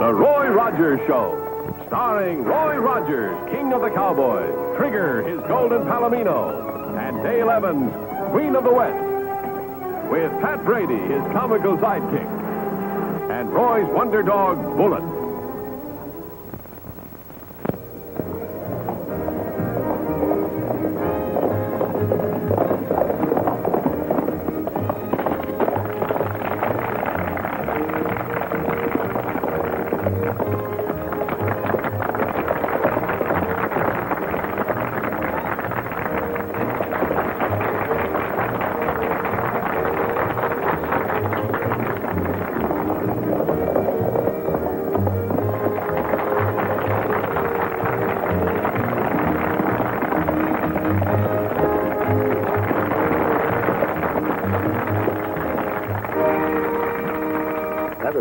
The Roy Rogers Show, starring Roy Rogers, King of the Cowboys, Trigger, his golden palomino, and Dale Evans, Queen of the West, with Pat Brady, his comical sidekick, and Roy's wonder dog, Bullet.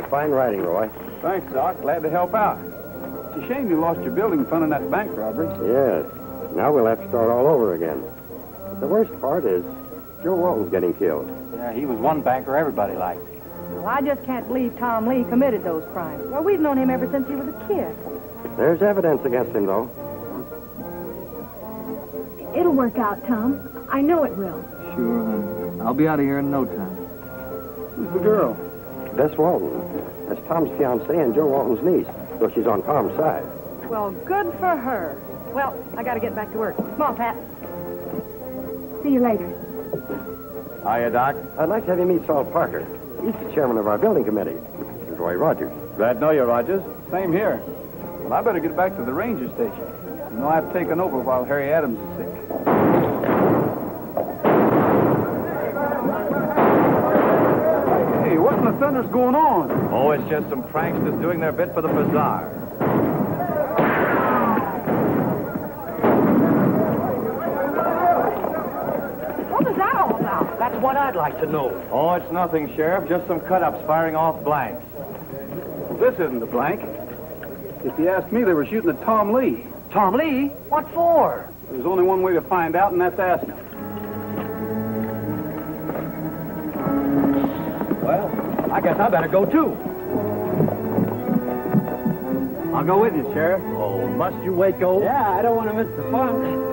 Fine riding, Roy. Thanks, Doc. Glad to help out. It's a shame you lost your building fund in that bank robbery. Yes. Now we'll have to start all over again. But the worst part is Joe Walton's getting killed. Yeah, he was one banker everybody liked. Well, I just can't believe Tom Lee committed those crimes. Well, we've known him ever since he was a kid. There's evidence against him, though. It'll work out, Tom. I know it will. Sure, honey. I'll be out of here in no time. Who's the girl? Bess Walton. That's Tom's fiancée and Joe Walton's niece, so she's on Tom's side. Well, good for her. Well, I got to get back to work. Come on, Pat. See you later. Hiya, Doc. I'd like to have you meet Saul Parker. He's the chairman of our building committee. This is Roy Rogers. Glad to know you, Rogers. Same here. Well, I better get back to the ranger station. You know, I've taken over while Harry Adams is sick. Hey, what in the thunder's going on? Oh, it's just some pranksters doing their bit for the bazaar. What was that all about? That's what I'd like to know. Oh, it's nothing, Sheriff. Just some cut-ups firing off blanks. Well, this isn't a blank. If you ask me, they were shooting at Tom Lee. Tom Lee? What for? There's only one way to find out, and that's to ask him. Well, I guess I better go, too. I'll go with you, Sheriff. Oh, must you Waco? Yeah, I don't want to miss the fun.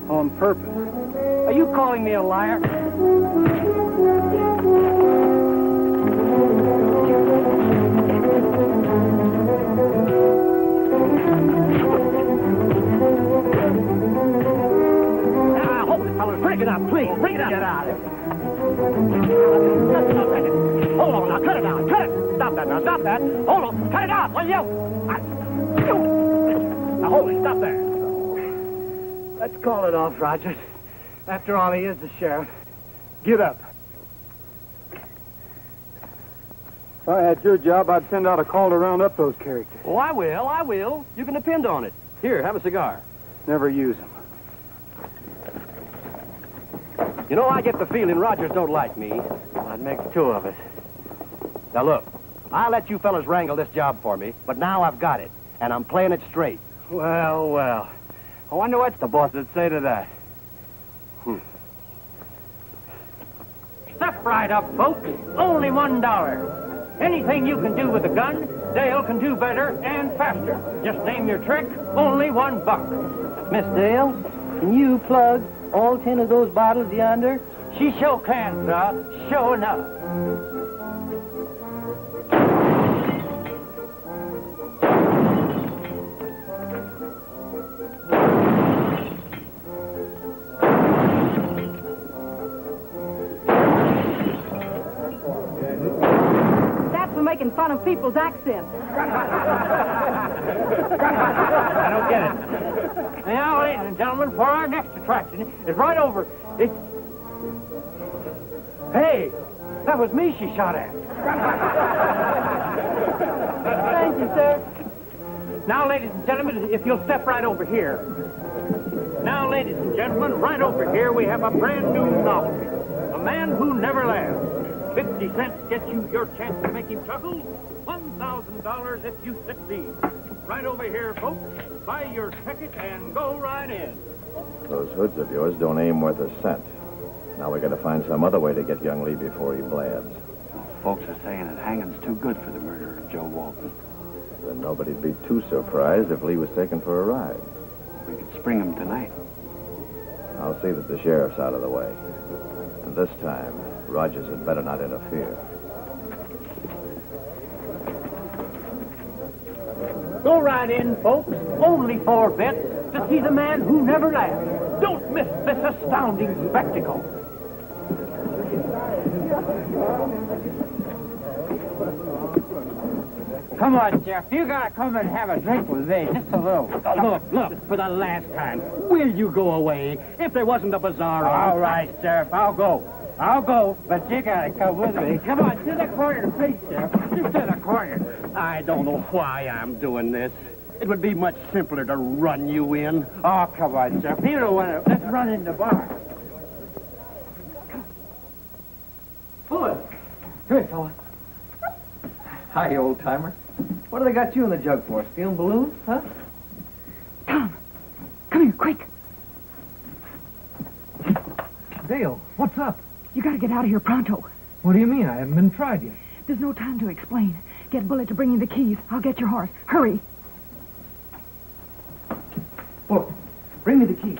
On purpose. Are you calling me a liar? Hold it, fellas. Break it up, please. Break it up. Get out of here. Hold on now. Cut it out. Cut it. Stop that now. Stop that. Hold on. Cut it out, will you? Now, hold it. Stop there. Let's call it off, Rogers. After all, he is the sheriff. Get up. If I had your job, I'd send out a call to round up those characters. Oh, I will. I will. You can depend on it. Here, have a cigar. Never use them. You know, I get the feeling Rogers don't like me. Well, that makes two of us. Now, look, I'll let you fellas wrangle this job for me, but now I've got it, and I'm playing it straight. Well, well. I wonder what the boss would say to that. Step right up, folks. Only $1. Anything you can do with a gun, Dale can do better and faster. Just name your trick, only $1. Miss Dale, can you plug all 10 of those bottles yonder? She sure can, sir. Sure enough. making fun of people's accents. I don't get it. Now, ladies and gentlemen, for our next attraction is right over. Hey, that was me she shot at. Thank you, sir. Now, ladies and gentlemen, if you'll step right over here. Now, ladies and gentlemen, right over here we have a brand new novelty. A man who never laughs. 50 cents gets you your chance to make him chuckle. $1,000 if you succeed. Right over here, folks. Buy your ticket and go right in. Those hoods of yours don't aim worth a cent. Now we got to find some other way to get young Lee before he blabs. Folks are saying that hanging's too good for the murder of Joe Walton. Then nobody'd be too surprised if Lee was taken for a ride. We could spring him tonight. I'll see that the sheriff's out of the way. And this time, Rogers had better not interfere. Go right in, folks. Only 4 bets to see the man who never laughs. Don't miss this astounding spectacle. Come on, Jeff. You gotta come and have a drink with me. Just a little. Look, for the last time, will you go away? If there wasn't a bazaar on. All right, Sheriff. I'll go. But you gotta come with me. Come on, to the corner, please, Sheriff. Just to the corner. I don't know why I'm doing this. It would be much simpler to run you in. Oh, come on, Sheriff. You don't want to. Let's run in the bar. Boy. Come here, fella. Hi, old-timer. What do they got you in the jug for? Stealing balloons, huh? Tom, come here, quick. Dale, what's up? You gotta get out of here pronto. What do you mean? I haven't been tried yet. There's no time to explain. Get Bullet to bring you the keys. I'll get your horse. Hurry. Look, bring me the keys.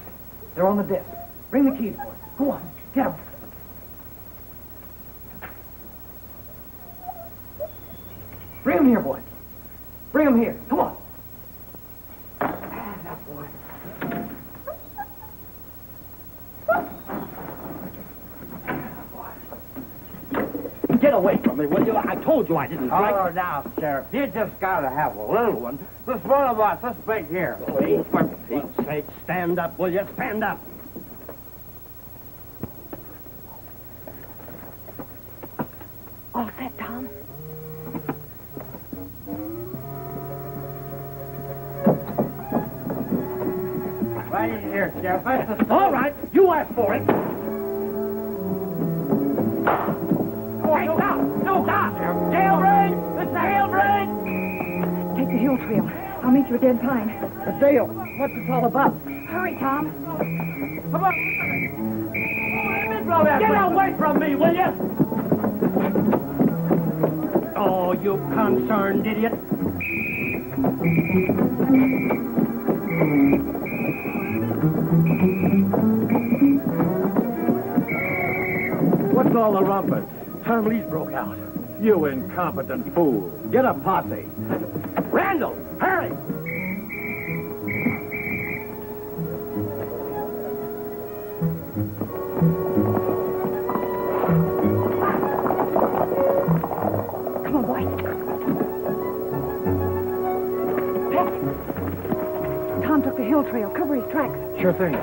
They're on the desk. Bring the keys, boy. Go on, get them. Bring them here, boy. Bring them here. Come on. That boy. Get away from me, will you? I told you I didn't drink. Oh, now, Sheriff, you just gotta have a little one. This one of us, this big here. Please, for Pete's sake, stand up, will you? Stand up. All set, Tom. Right in here, Sheriff. That's the... All right, you asked for it. Hey, stop! No, stop! Jailbreak! It's a jailbreak! Take the hill trail. I'll meet you at Dead Pine. Dale, what's this all about? Hurry, Tom. Come on! Get away from me, will you? Oh, you concerned idiot. What's all the rumpus? Tom Lee's broke out. You incompetent fool. Get a posse. Randall, hurry! Come on, boy. Pet. Tom took the hill trail. Cover his tracks. Sure thing.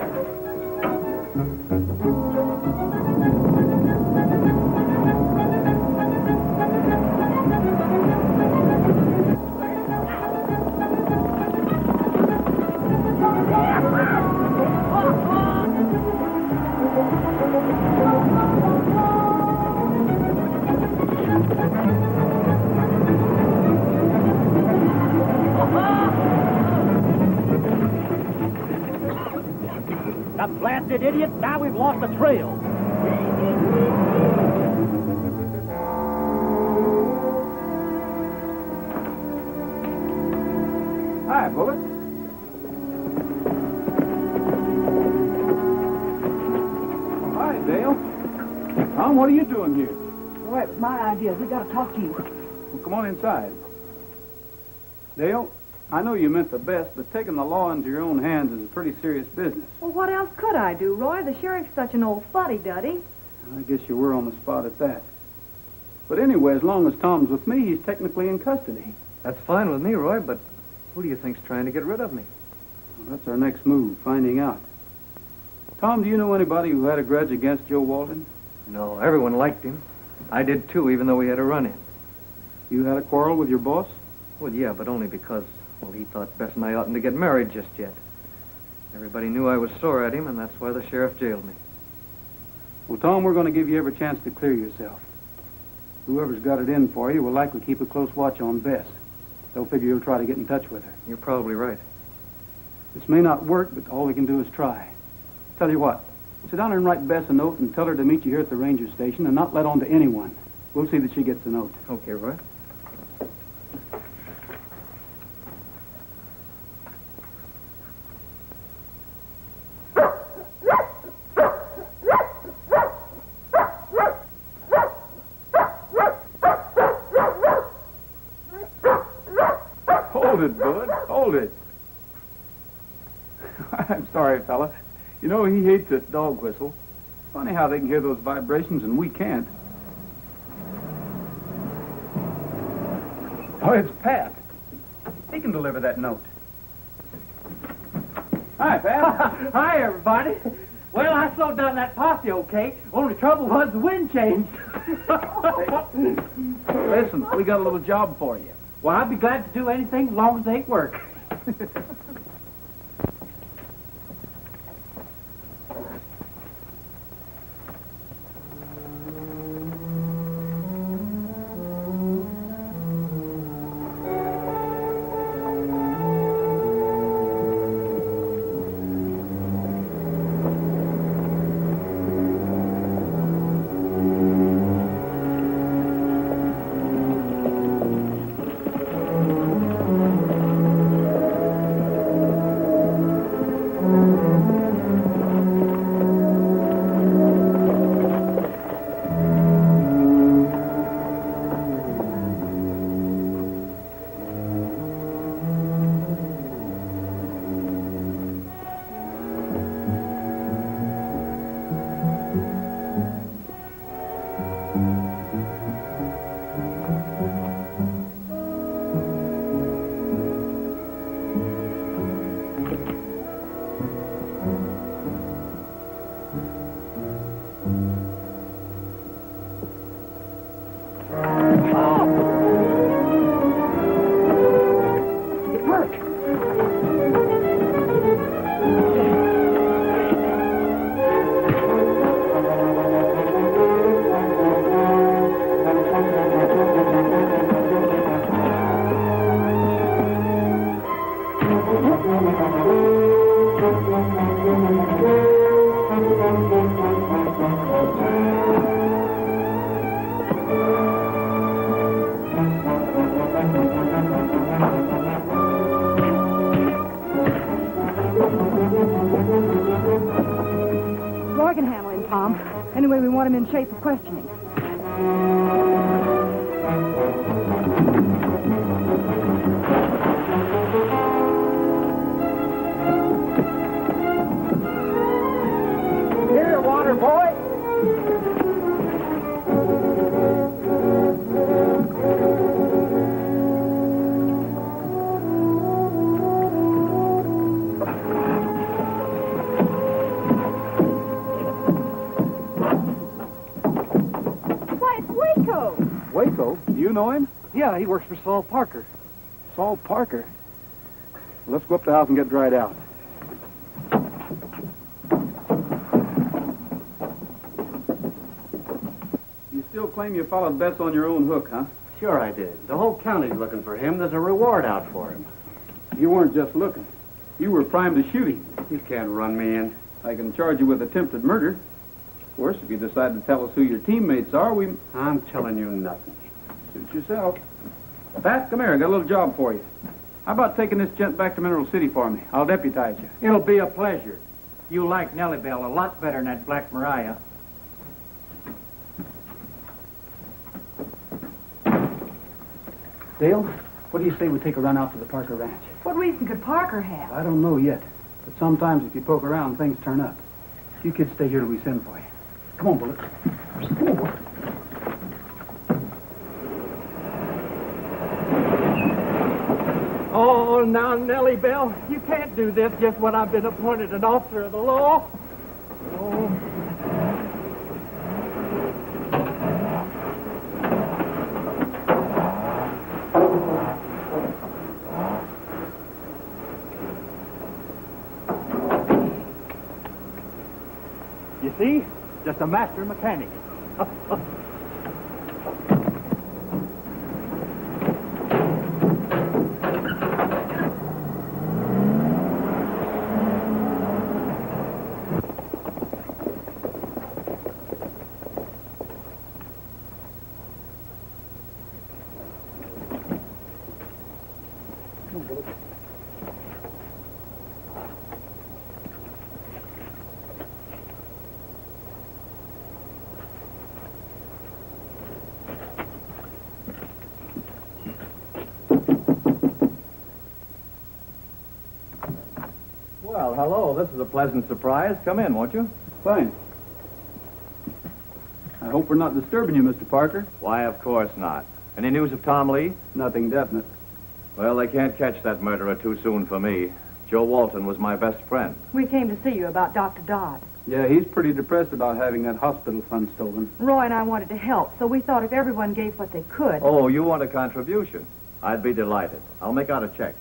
That blasted idiot, now we've lost the trail. Hi, Bullet. Oh, hi, Dale. Tom, what are you doing here? Well, it was my idea. We gotta talk to you. Well, come on inside. Dale, I know you meant the best, but taking the law into your own hands is a pretty serious business. Well, what else could I do, Roy? The sheriff's such an old fuddy-duddy. I guess you were on the spot at that. But anyway, as long as Tom's with me, he's technically in custody. That's fine with me, Roy, but who do you think's trying to get rid of me? Well, that's our next move, finding out. Tom, do you know anybody who had a grudge against Joe Walton? No, everyone liked him. I did too, even though we had a run-in. You had a quarrel with your boss? Well, yeah, but only because, well, he thought Bess and I oughtn't to get married just yet. Everybody knew I was sore at him, and that's why the sheriff jailed me. Well, Tom, we're going to give you every chance to clear yourself. Whoever's got it in for you will likely keep a close watch on Bess. They'll figure you'll try to get in touch with her. You're probably right. This may not work, but all we can do is try. Tell you what, sit down and write Bess a note and tell her to meet you here at the ranger station and not let on to anyone. We'll see that she gets the note. Okay, Roy. Hold it, Bud. Hold it. I'm sorry, fella. You know, he hates this dog whistle. Funny how they can hear those vibrations and we can't. Oh, it's Pat. He can deliver that note. Hi, Pat. Hi, everybody. Well, I slowed down that posse okay. Only trouble was the wind changed. Listen, we got a little job for you. Well, I'd be glad to do anything as long as they ain't work. Roy can handle him, Tom. Anyway, we want him in shape for questioning. Here, water boy. Waco? Do you know him? Yeah, he works for Saul Parker. Saul Parker? Well, let's go up the house and get dried out. You still claim you followed Bess on your own hook, huh? Sure I did. The whole county's looking for him. There's a reward out for him. You weren't just looking. You were primed to shoot him. You can't run me in. I can charge you with attempted murder. Of course, if you decide to tell us who your teammates are, I'm telling you nothing. Suit yourself. Pat, come here. I got a little job for you. How about taking this gent back to Mineral City for me? I'll deputize you. It'll be a pleasure. You like Nellie Bell a lot better than that Black Mariah. Dale, what do you say we take a run out to the Parker Ranch? What reason could Parker have? I don't know yet, but sometimes if you poke around, things turn up. You kids stay here till we send for you. Come on, Bullet. Come on, Bullet. Oh, now, Nellie Bell, you can't do this just when I've been appointed an officer of the law. Oh. You see? Just a master mechanic. Well, hello. This is a pleasant surprise. Come in, won't you? Fine. I hope we're not disturbing you, Mr. Parker. Why, of course not. Any news of Tom Lee? Nothing definite. Well, they can't catch that murderer too soon for me. Joe Walton was my best friend. We came to see you about Dr. Dodd. Yeah, he's pretty depressed about having that hospital fund stolen. Roy and I wanted to help, so we thought if everyone gave what they could. Oh, you want a contribution? I'd be delighted. I'll make out a check.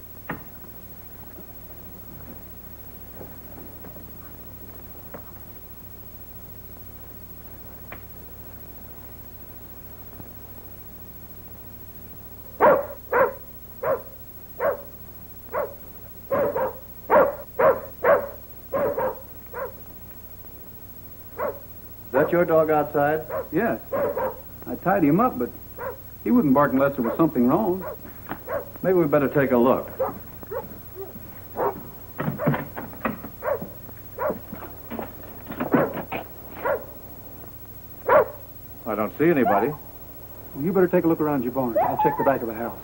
Is that your dog outside? Yes. I tied him up, but he wouldn't bark unless there was something wrong. Maybe we better take a look. I don't see anybody. Well, you better take a look around your barn. I'll check the back of the house.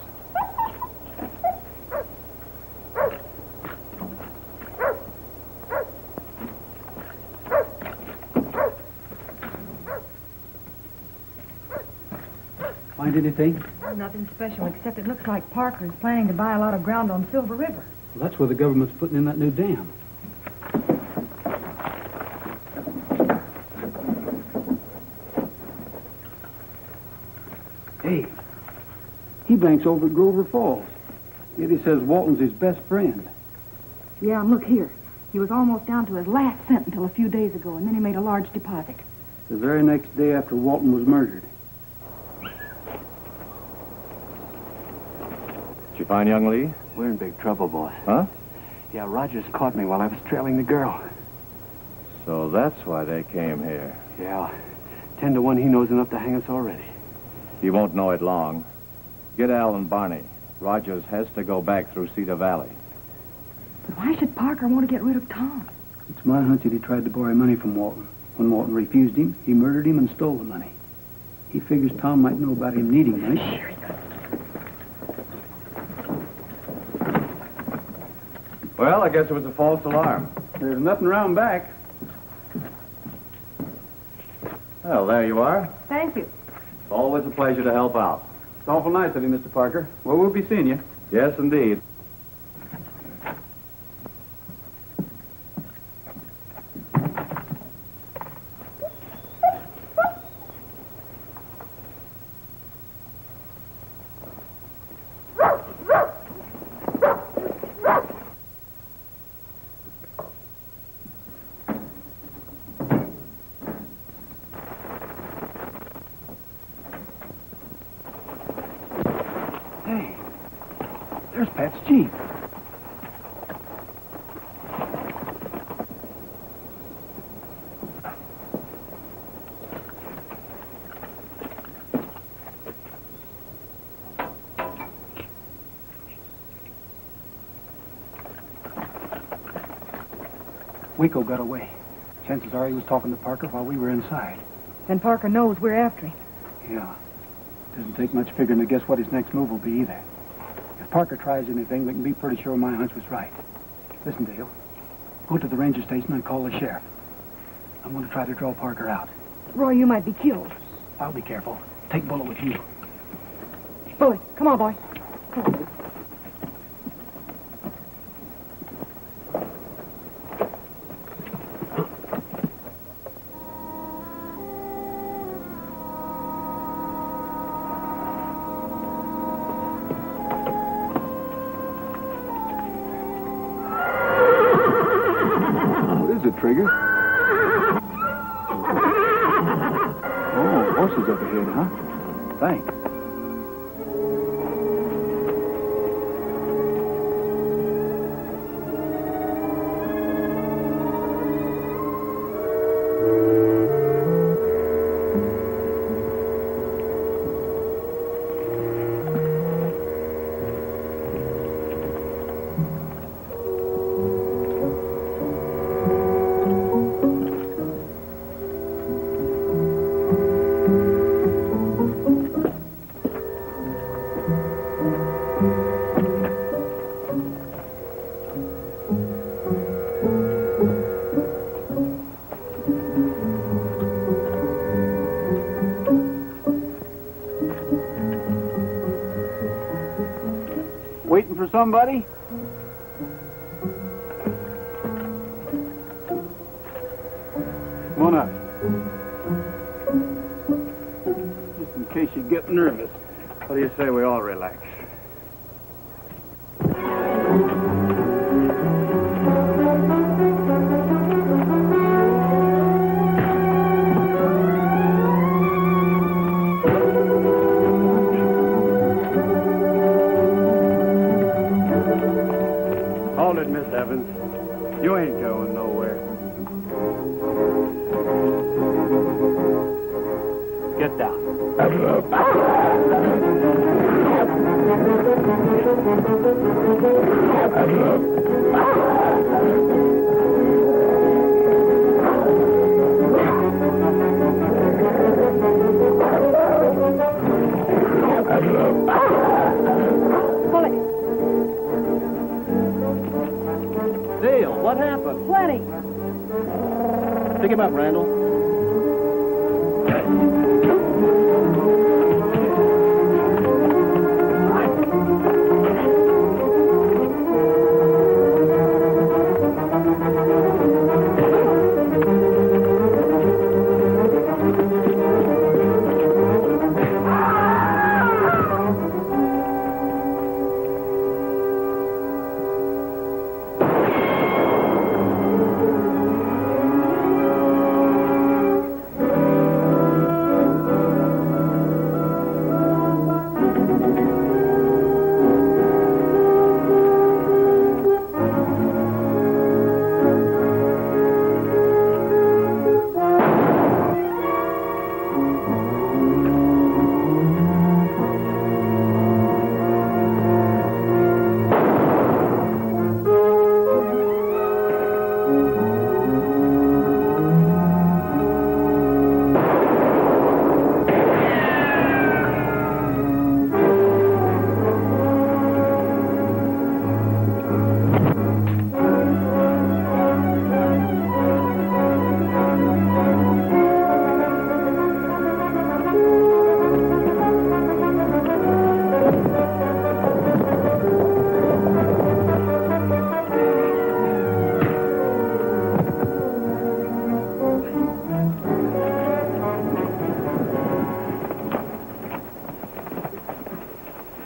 Find anything? Nothing special, except it looks like Parker is planning to buy a lot of ground on Silver River. Well, that's where the government's putting in that new dam. Hey, he banks over at Grover Falls. Yet he says Walton's his best friend. Yeah, and look here. He was almost down to his last cent until a few days ago, and then he made a large deposit. The very next day after Walton was murdered. Did you find young Lee? We're in big trouble, boss. Huh? Yeah, Rogers caught me while I was trailing the girl. So that's why they came here. Yeah, 10 to 1 he knows enough to hang us already. He won't know it long. Get Al and Barney. Rogers has to go back through Cedar Valley. But why should Parker want to get rid of Tom? It's my hunch that he tried to borrow money from Walton. When Walton refused him, he murdered him and stole the money. He figures Tom might know about him needing money. Sure he could. Well, I guess it was a false alarm. There's nothing around back. Well, there you are. Thank you. It's always a pleasure to help out. It's awful nice of you, Mr. Parker. Well, we'll be seeing you. Yes, indeed. Hey, there's Pat's Jeep. Waco got away. Chances are he was talking to Parker while we were inside. And Parker knows we're after him. Yeah. Doesn't take much figuring to guess what his next move will be either. If Parker tries anything, we can be pretty sure my hunch was right. Listen, Dale. Go to the ranger station and call the sheriff. I'm going to try to draw Parker out. Roy, you might be killed. I'll be careful. Take Bullet with you. Bullet, come on, boy. Come on. Trigger. Oh, horses up ahead, huh? Thanks. Waiting for somebody? Come on up. Just in case you get nervous. What do you say we all relax? Hold it, Miss Evans. You ain't going nowhere. Get down. Pull it. Dale, what happened? Plenty. Pick him up, Randall.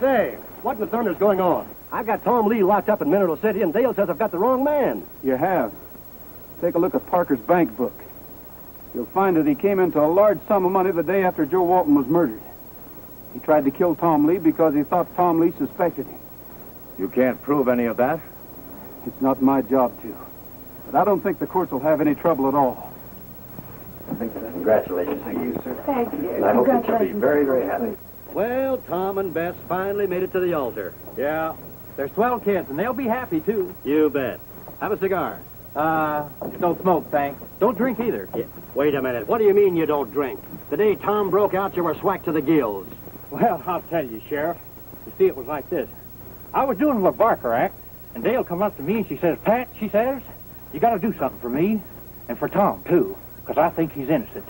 Say, what in the thunder's going on? I've got Tom Lee locked up in Mineral City, and Dale says I've got the wrong man. You have. Take a look at Parker's bank book. You'll find that he came into a large sum of money the day after Joe Walton was murdered. He tried to kill Tom Lee because he thought Tom Lee suspected him. You can't prove any of that? It's not my job to. But I don't think the courts will have any trouble at all. Congratulations. Thank you, sir. Thank you. And I hope that you'll be very, very happy. Well, Tom and Bess finally made it to the altar. Yeah, they're swell kids, and they'll be happy, too. You bet. Have a cigar. Don't smoke, thanks. Don't drink either. Yeah. Wait a minute. What do you mean you don't drink? The day Tom broke out, you were swacked to the gills. Well, I'll tell you, Sheriff. You see, it was like this. I was doing the Barker Act, and Dale come up to me and she says, Pat, she says, you got to do something for me, and for Tom, too, because I think he's innocent.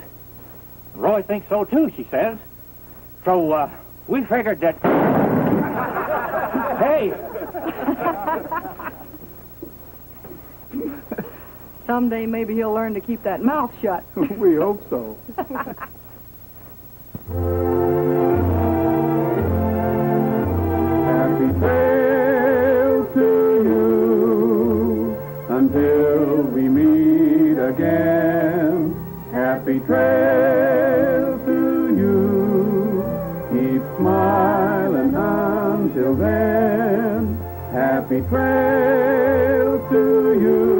Roy thinks so, too, she says. So, we figured that... Hey! Someday maybe he'll learn to keep that mouth shut. We hope so. Happy trail to you until we meet again. Happy trail to you. Keep smiling until then. Happy trail to you.